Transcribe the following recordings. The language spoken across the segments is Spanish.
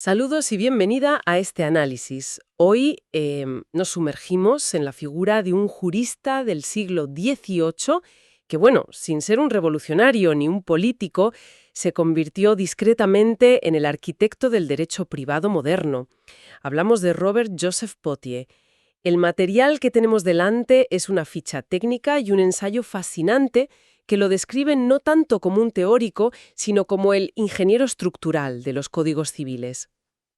Saludos y bienvenida a este análisis. Hoy nos sumergimos en la figura de un jurista del siglo XVIII que, bueno, sin ser un revolucionario ni un político, se convirtió discretamente en el arquitecto del derecho privado moderno. Hablamos de Robert Joseph Potier. El material que tenemos delante es una ficha técnica y un ensayo fascinante que lo describen no tanto como un teórico, sino como el ingeniero estructural de los códigos civiles.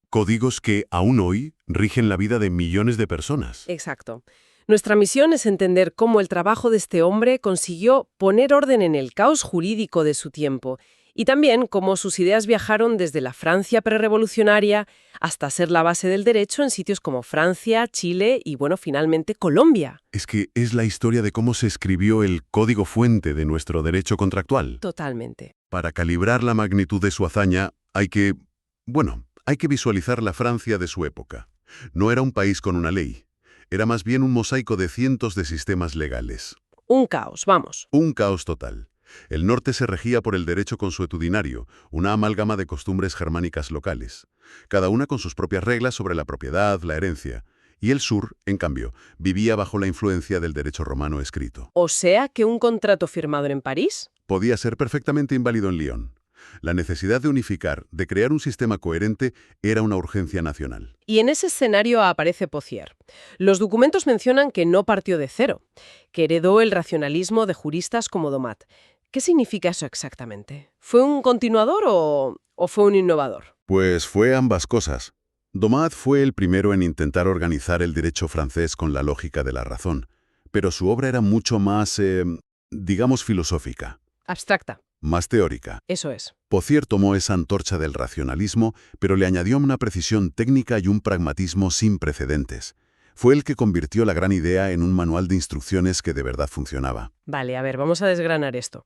Códigos que, aún hoy, rigen la vida de millones de personas. Exacto. Nuestra misión es entender cómo el trabajo de este hombre consiguió poner orden en el caos jurídico de su tiempo y también cómo sus ideas viajaron desde la Francia prerrevolucionaria hasta ser la base del derecho en sitios como Francia, Chile y, bueno, finalmente Colombia. Es que es la historia de cómo se escribió el código fuente de nuestro derecho contractual. Totalmente. Para calibrar la magnitud de su hazaña, hay que visualizar la Francia de su época. No era un país con una ley. Era más bien un mosaico de cientos de sistemas legales. Un caos, vamos. Un caos total. El norte se regía por el derecho consuetudinario, una amálgama de costumbres germánicas locales, cada una con sus propias reglas sobre la propiedad, la herencia. Y el sur, en cambio, vivía bajo la influencia del derecho romano escrito. O sea que un contrato firmado en París. Podía ser perfectamente inválido en Lyon. La necesidad de unificar, de crear un sistema coherente, era una urgencia nacional. Y en ese escenario aparece Potier. Los documentos mencionan que no partió de cero, que heredó el racionalismo de juristas como Domat. ¿Qué significa eso exactamente? ¿Fue un continuador o fue un innovador? Pues fue ambas cosas. Domat fue el primero en intentar organizar el derecho francés con la lógica de la razón, pero su obra era mucho más, digamos, filosófica, Abstracta. más teórica. Eso es. Potier tomó esa antorcha del racionalismo, pero le añadió una precisión técnica y un pragmatismo sin precedentes. Fue el que convirtió la gran idea en un manual de instrucciones que de verdad funcionaba. Vale, a ver, vamos a desgranar esto.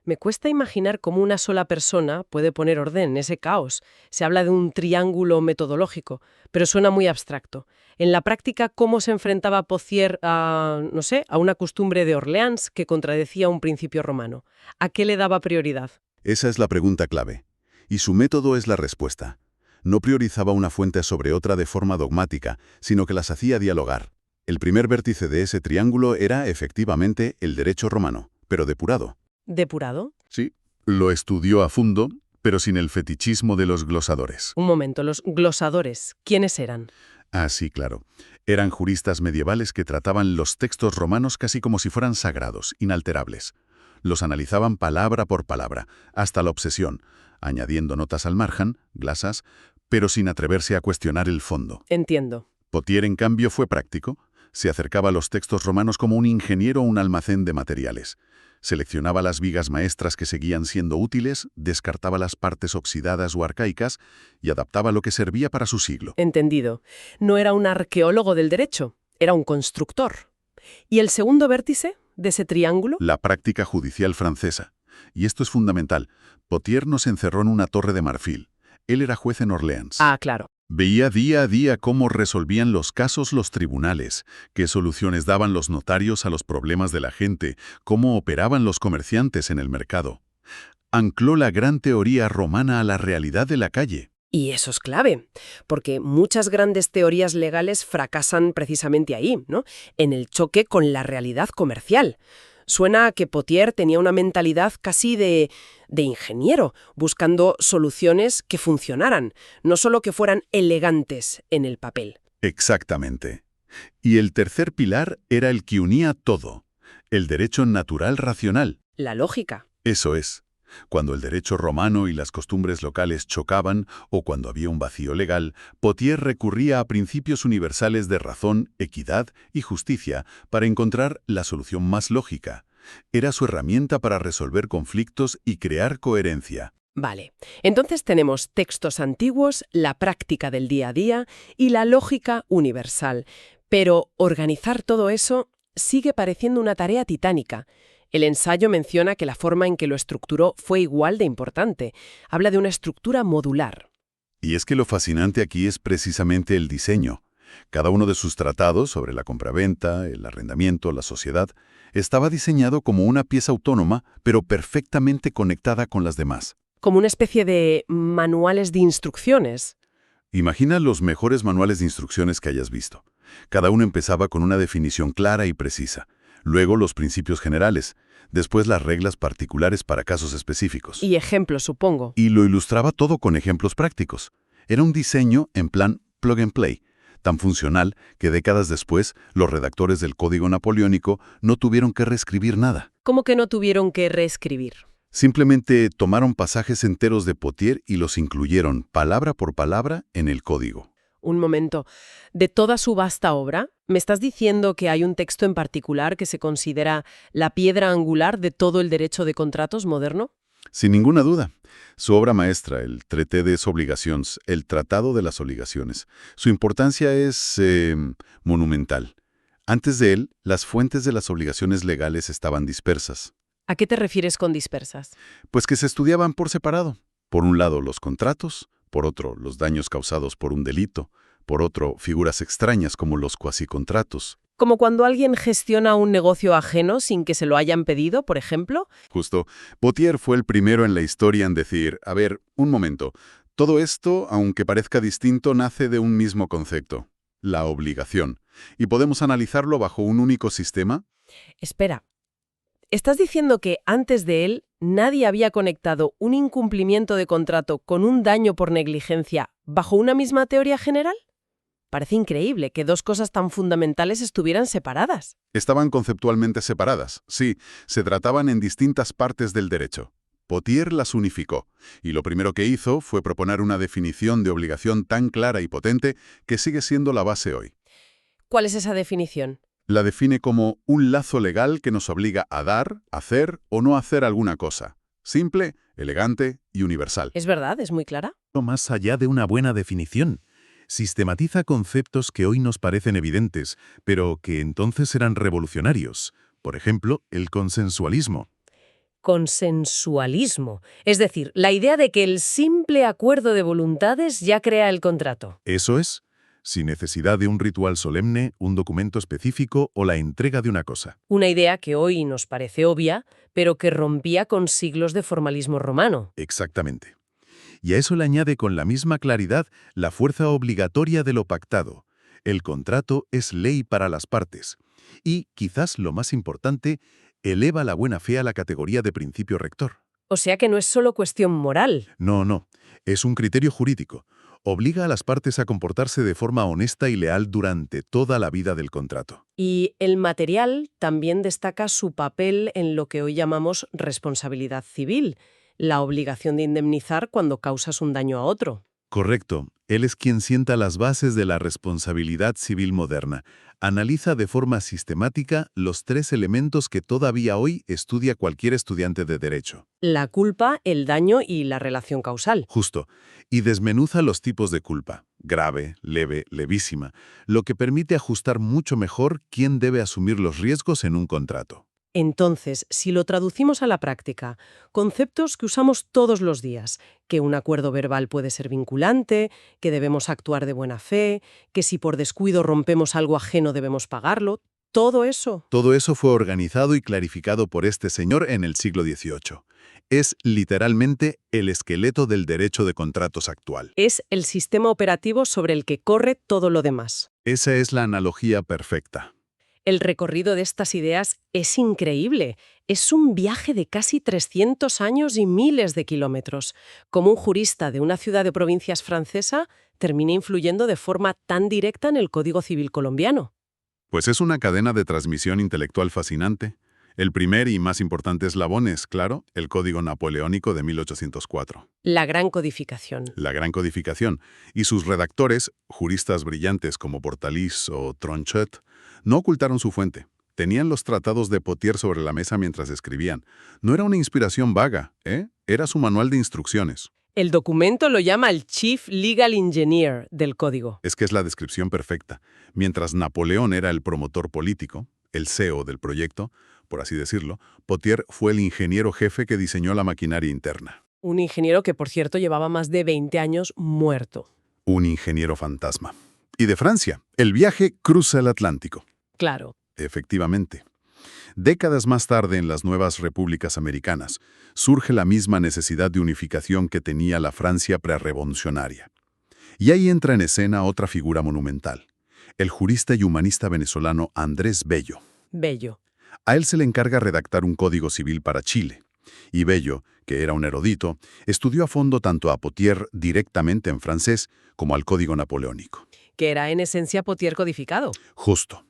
Me cuesta imaginar cómo una sola persona puede poner orden en ese caos. Se habla de un triángulo metodológico, pero suena muy abstracto. En la práctica, ¿cómo se enfrentaba Potier a, no sé, a una costumbre de Orleans que contradecía un principio romano? ¿A qué le daba prioridad? Esa es la pregunta clave. Y su método es la respuesta. No priorizaba una fuente sobre otra de forma dogmática, sino que las hacía dialogar. El primer vértice de ese triángulo era, efectivamente, el derecho romano, pero depurado. ¿Depurado? Sí. Lo estudió a fondo, pero sin el fetichismo de los glosadores. Un momento, los glosadores, ¿quiénes eran? Ah, sí, claro. Eran juristas medievales que trataban los textos romanos casi como si fueran sagrados, inalterables. Los analizaban palabra por palabra, hasta la obsesión, añadiendo notas al margen, glasas, pero sin atreverse a cuestionar el fondo. Entiendo. Potier, en cambio, fue práctico. Se acercaba a los textos romanos como un ingeniero a un almacén de materiales. Seleccionaba las vigas maestras que seguían siendo útiles, descartaba las partes oxidadas o arcaicas y adaptaba lo que servía para su siglo. Entendido. No era un arqueólogo del derecho, era un constructor. ¿Y el segundo vértice de ese triángulo? La práctica judicial francesa. Y esto es fundamental. Potier no se encerró en una torre de marfil. Él era juez en Orleans. Ah, claro. Veía día a día cómo resolvían los casos los tribunales, qué soluciones daban los notarios a los problemas de la gente, cómo operaban los comerciantes en el mercado. Ancló la gran teoría romana a la realidad de la calle. Y eso es clave, porque muchas grandes teorías legales fracasan precisamente ahí, ¿no? En el choque con la realidad comercial. Suena a que Potier tenía una mentalidad casi de ingeniero, buscando soluciones que funcionaran, no solo que fueran elegantes en el papel. Exactamente. Y el tercer pilar era el que unía todo, el derecho natural racional. La lógica. Eso es. Cuando el derecho romano y las costumbres locales chocaban o cuando había un vacío legal, Potier recurría a principios universales de razón, equidad y justicia para encontrar la solución más lógica. Era su herramienta para resolver conflictos y crear coherencia. Vale, entonces tenemos textos antiguos, la práctica del día a día y la lógica universal. Pero organizar todo eso sigue pareciendo una tarea titánica. El ensayo menciona que la forma en que lo estructuró fue igual de importante. Habla de una estructura modular. Y es que lo fascinante aquí es precisamente el diseño. Cada uno de sus tratados sobre la compraventa, el arrendamiento, la sociedad, estaba diseñado como una pieza autónoma, pero perfectamente conectada con las demás. Como una especie de manuales de instrucciones. Imagina los mejores manuales de instrucciones que hayas visto. Cada uno empezaba con una definición clara y precisa. Luego los principios generales. Después las reglas particulares para casos específicos. Y ejemplos, supongo. Y lo ilustraba todo con ejemplos prácticos. Era un diseño en plan plug and play, tan funcional que décadas después los redactores del Código Napoleónico no tuvieron que reescribir nada. ¿Cómo que no tuvieron que reescribir? Simplemente tomaron pasajes enteros de Potier y los incluyeron, palabra por palabra, en el código. Un momento. De toda su vasta obra, ¿me estás diciendo que hay un texto en particular que se considera la piedra angular de todo el derecho de contratos moderno? Sin ninguna duda. Su obra maestra, el Traité des Obligations, el Tratado de las Obligaciones. Su importancia es monumental. Antes de él, las fuentes de las obligaciones legales estaban dispersas. ¿A qué te refieres con dispersas? Pues que se estudiaban por separado. Por un lado, los contratos, por otro, los daños causados por un delito, por otro, figuras extrañas como los cuasicontratos. Como cuando alguien gestiona un negocio ajeno sin que se lo hayan pedido, por ejemplo. Justo, Potier fue el primero en la historia en decir, a ver, un momento, todo esto, aunque parezca distinto, nace de un mismo concepto, la obligación. ¿Y podemos analizarlo bajo un único sistema? Espera, ¿estás diciendo que antes de él nadie había conectado un incumplimiento de contrato con un daño por negligencia bajo una misma teoría general? Parece increíble que dos cosas tan fundamentales estuvieran separadas. Estaban conceptualmente separadas, sí, se trataban en distintas partes del derecho. Potier las unificó, y lo primero que hizo fue proponer una definición de obligación tan clara y potente que sigue siendo la base hoy. ¿Cuál es esa definición? La define como un lazo legal que nos obliga a dar, hacer o no hacer alguna cosa. Simple, elegante y universal. ¿Es verdad? ¿Es muy clara? Más allá de una buena definición. Sistematiza conceptos que hoy nos parecen evidentes, pero que entonces eran revolucionarios. Por ejemplo, el consensualismo. Consensualismo. Es decir, la idea de que el simple acuerdo de voluntades ya crea el contrato. Eso es, sin necesidad de un ritual solemne, un documento específico o la entrega de una cosa. Una idea que hoy nos parece obvia, pero que rompía con siglos de formalismo romano. Exactamente. Y a eso le añade con la misma claridad la fuerza obligatoria de lo pactado. El contrato es ley para las partes. Y, quizás lo más importante, eleva la buena fe a la categoría de principio rector. O sea que no es solo cuestión moral. No. Es un criterio jurídico. Obliga a las partes a comportarse de forma honesta y leal durante toda la vida del contrato. Y el material también destaca su papel en lo que hoy llamamos responsabilidad civil, la obligación de indemnizar cuando causas un daño a otro. Correcto. Él es quien sienta las bases de la responsabilidad civil moderna. Analiza de forma sistemática los tres elementos que todavía hoy estudia cualquier estudiante de derecho. La culpa, el daño y la relación causal. Justo. Y desmenuza los tipos de culpa. Grave, leve, levísima. Lo que permite ajustar mucho mejor quién debe asumir los riesgos en un contrato. Entonces, si lo traducimos a la práctica, conceptos que usamos todos los días, que un acuerdo verbal puede ser vinculante, que debemos actuar de buena fe, que si por descuido rompemos algo ajeno debemos pagarlo, todo eso. Todo eso fue organizado y clarificado por este señor en el siglo XVIII. Es literalmente el esqueleto del derecho de contratos actual. Es el sistema operativo sobre el que corre todo lo demás. Esa es la analogía perfecta. El recorrido de estas ideas es increíble. Es un viaje de casi 300 años y miles de kilómetros. Como un jurista de una ciudad de provincias francesa termina influyendo de forma tan directa en el Código Civil colombiano. Pues es una cadena de transmisión intelectual fascinante. El primer y más importante eslabón es, claro, el Código Napoleónico de 1804. La gran codificación. La gran codificación. Y sus redactores, juristas brillantes como Portalis o Tronchet, no ocultaron su fuente. Tenían los tratados de Potier sobre la mesa mientras escribían. No era una inspiración vaga, Era su manual de instrucciones. El documento lo llama el Chief Legal Engineer del Código. Es que es la descripción perfecta. Mientras Napoleón era el promotor político, el CEO del proyecto, por así decirlo, Potier fue el ingeniero jefe que diseñó la maquinaria interna. Un ingeniero que, por cierto, llevaba más de 20 años muerto. Un ingeniero fantasma. Y de Francia, el viaje cruza el Atlántico. Claro. Efectivamente. Décadas más tarde, en las nuevas repúblicas americanas, surge la misma necesidad de unificación que tenía la Francia prerrevolucionaria. Y ahí entra en escena otra figura monumental, el jurista y humanista venezolano Andrés Bello. Bello. A él se le encarga redactar un código civil para Chile. Y Bello, que era un erudito, estudió a fondo tanto a Pothier directamente en francés como al código napoleónico. Que era en esencia Pothier codificado. Justo.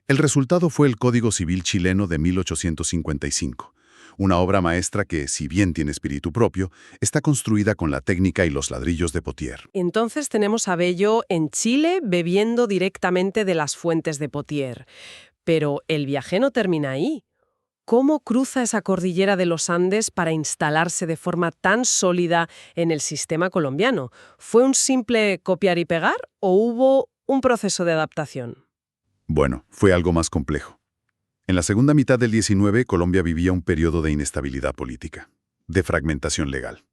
El resultado fue el Código Civil chileno de 1855, una obra maestra que, si bien tiene espíritu propio, está construida con la técnica y los ladrillos de Pothier. Entonces tenemos a Bello en Chile bebiendo directamente de las fuentes de Pothier. Pero el viaje no termina ahí. ¿Cómo cruza esa cordillera de los Andes para instalarse de forma tan sólida en el sistema colombiano? ¿Fue un simple copiar y pegar o hubo un proceso de adaptación? Bueno, fue algo más complejo. En la segunda mitad del XIX, Colombia vivía un periodo de inestabilidad política, de fragmentación legal.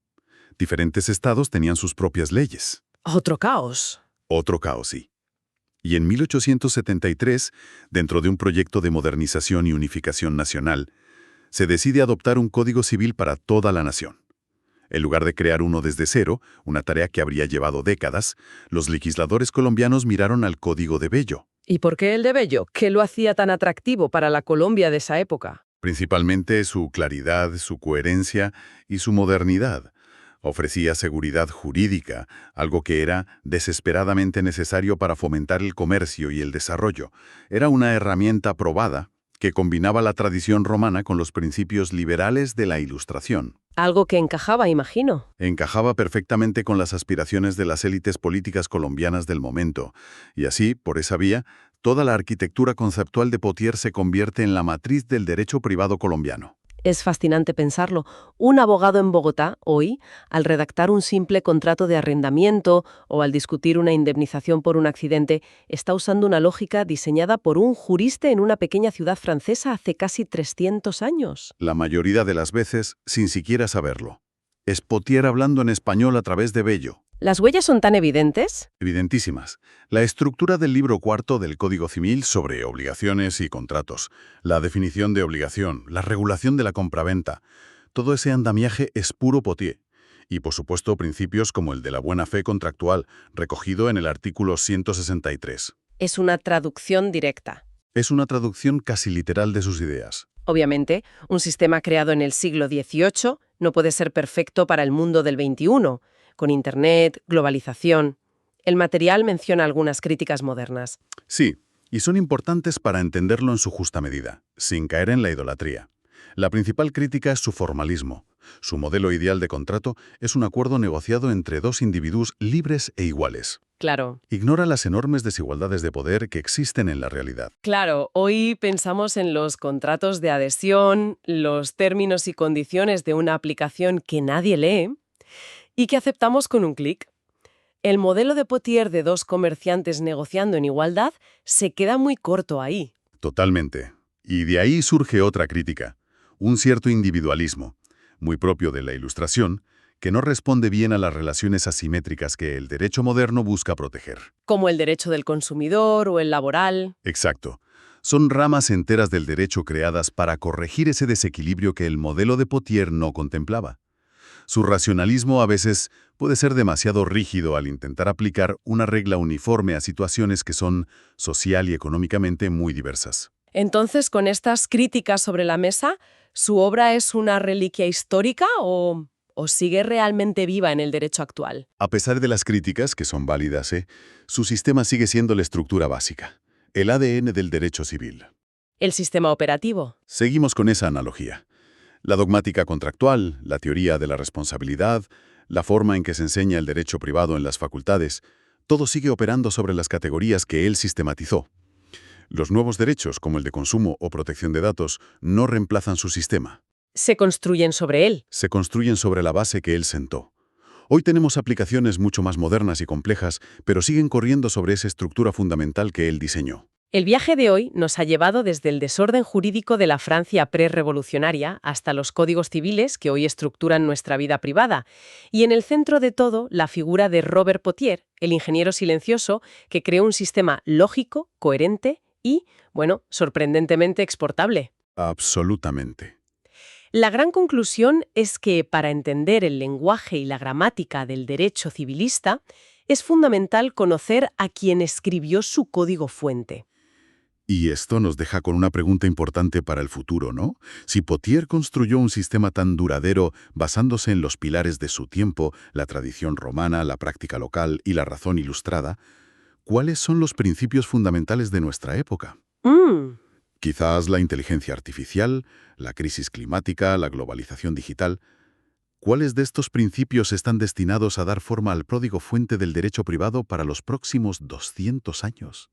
Diferentes estados tenían sus propias leyes. Otro caos. Otro caos, sí. Y en 1873, dentro de un proyecto de modernización y unificación nacional, se decide adoptar un código civil para toda la nación. En lugar de crear uno desde cero, una tarea que habría llevado décadas, los legisladores colombianos miraron al Código de Bello. ¿Y por qué el de Bello? ¿Qué lo hacía tan atractivo para la Colombia de esa época? Principalmente su claridad, su coherencia y su modernidad. Ofrecía seguridad jurídica, algo que era desesperadamente necesario para fomentar el comercio y el desarrollo. Era una herramienta probada que combinaba la tradición romana con los principios liberales de la Ilustración. Algo que encajaba, imagino. Encajaba perfectamente con las aspiraciones de las élites políticas colombianas del momento, y así, por esa vía, toda la arquitectura conceptual de Pothier se convierte en la matriz del derecho privado colombiano. Es fascinante pensarlo. Un abogado en Bogotá, hoy, al redactar un simple contrato de arrendamiento o al discutir una indemnización por un accidente, está usando una lógica diseñada por un jurista en una pequeña ciudad francesa hace casi 300 años. La mayoría de las veces, sin siquiera saberlo. Es Pothier hablando en español a través de Bello. ¿Las huellas son tan evidentes? Evidentísimas. La estructura del libro cuarto del Código Civil sobre obligaciones y contratos, la definición de obligación, la regulación de la compraventa, todo ese andamiaje es puro Pothier. Y, por supuesto, principios como el de la buena fe contractual, recogido en el artículo 163. Es una traducción directa. Es una traducción casi literal de sus ideas. Obviamente, un sistema creado en el siglo XVIII no puede ser perfecto para el mundo del XXI, con Internet, globalización. El material menciona algunas críticas modernas. Sí, y son importantes para entenderlo en su justa medida, sin caer en la idolatría. La principal crítica es su formalismo. Su modelo ideal de contrato es un acuerdo negociado entre dos individuos libres e iguales. Claro. Ignora las enormes desigualdades de poder que existen en la realidad. Claro, hoy pensamos en los contratos de adhesión, los términos y condiciones de una aplicación que nadie lee y que aceptamos con un clic. El modelo de Pothier de dos comerciantes negociando en igualdad se queda muy corto ahí. Totalmente. Y de ahí surge otra crítica, un cierto individualismo, muy propio de la Ilustración, que no responde bien a las relaciones asimétricas que el derecho moderno busca proteger. Como el derecho del consumidor o el laboral. Exacto. Son ramas enteras del derecho creadas para corregir ese desequilibrio que el modelo de Pothier no contemplaba. Su racionalismo a veces puede ser demasiado rígido al intentar aplicar una regla uniforme a situaciones que son social y económicamente muy diversas. Entonces, con estas críticas sobre la mesa, ¿su obra es una reliquia histórica o sigue realmente viva en el derecho actual? A pesar de las críticas, que son válidas, su sistema sigue siendo la estructura básica, el ADN del derecho civil. ¿El sistema operativo? Seguimos con esa analogía. La dogmática contractual, la teoría de la responsabilidad, la forma en que se enseña el derecho privado en las facultades, todo sigue operando sobre las categorías que él sistematizó. Los nuevos derechos, como el de consumo o protección de datos, no reemplazan su sistema. Se construyen sobre él. Se construyen sobre la base que él sentó. Hoy tenemos aplicaciones mucho más modernas y complejas, pero siguen corriendo sobre esa estructura fundamental que él diseñó. El viaje de hoy nos ha llevado desde el desorden jurídico de la Francia prerrevolucionaria hasta los códigos civiles que hoy estructuran nuestra vida privada, y en el centro de todo la figura de Robert Pothier, el ingeniero silencioso que creó un sistema lógico, coherente y, bueno, sorprendentemente exportable. Absolutamente. La gran conclusión es que para entender el lenguaje y la gramática del derecho civilista, es fundamental conocer a quien escribió su código fuente. Y esto nos deja con una pregunta importante para el futuro, ¿no? Si Potier construyó un sistema tan duradero basándose en los pilares de su tiempo, la tradición romana, la práctica local y la razón ilustrada, ¿cuáles son los principios fundamentales de nuestra época? Mm, Quizás la inteligencia artificial, la crisis climática, la globalización digital. ¿Cuáles de estos principios están destinados a dar forma al código fuente del derecho privado para los próximos 200 años?